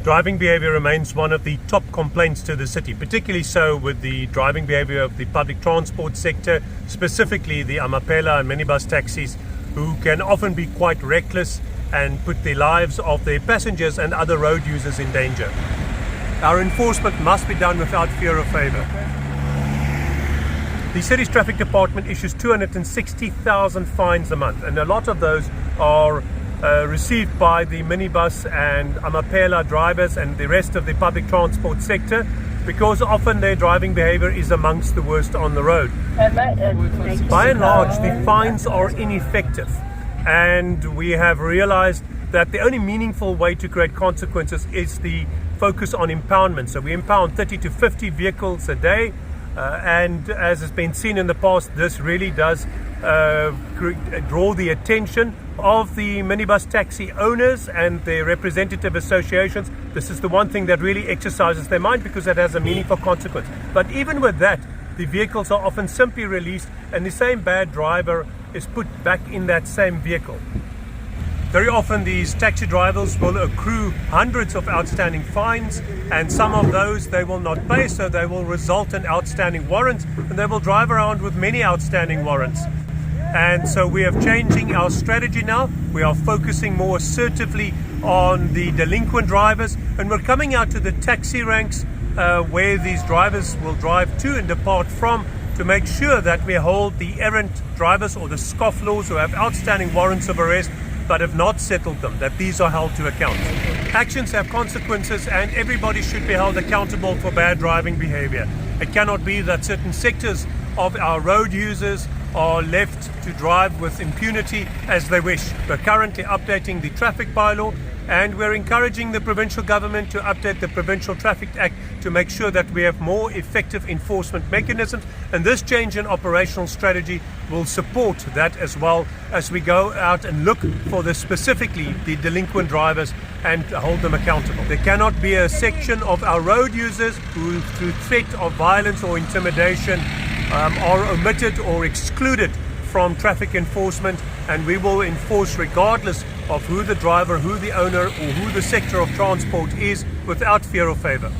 Driving behaviour remains one of the top complaints to the city, particularly so with the driving behaviour of the public transport sector, specifically the amapela and minibus taxis, who can often be quite reckless and put the lives of their passengers and other road users in danger. Our enforcement must be done without fear or favour. The city's traffic department issues 260,000 fines a month, and a lot of those are received by the minibus and amapela drivers and the rest of the public transport sector, because often their driving behaviour is amongst the worst on the road. By and large, the fines are ineffective, and we have realised that the only meaningful way to create consequences is the focus on impoundment. So we impound 30 to 50 vehicles a day, and as has been seen in the past, this really does draw the attention of the minibus taxi owners and their representative associations. This is the one thing that really exercises their mind, because it has a meaningful consequence. But even with that, the vehicles are often simply released, and the same bad driver is put back in that same vehicle. Very often these taxi drivers will accrue hundreds of outstanding fines, and some of those they will not pay, so they will result in outstanding warrants, and they will drive around with many outstanding warrants. And so we are changing our strategy now. We are focusing more assertively on the delinquent drivers, and we're coming out to the taxi ranks where these drivers will drive to and depart from, to make sure that we hold the errant drivers or the scofflaws who have outstanding warrants of arrest but have not settled them, that these are held to account. Actions have consequences, and everybody should be held accountable for bad driving behaviour. It cannot be that certain sectors of our road users are left to drive with impunity as they wish. We're currently updating the traffic bylaw, and we're encouraging the provincial government to update the Provincial Traffic Act to make sure that we have more effective enforcement mechanisms, and this change in operational strategy will support that, as well as we go out and look for specifically the delinquent drivers and hold them accountable. There cannot be a section of our road users who, through threat of violence or intimidation, are omitted or excluded from traffic enforcement, and we will enforce regardless of who the driver, who the owner, or who the sector of transport is, without fear or favour.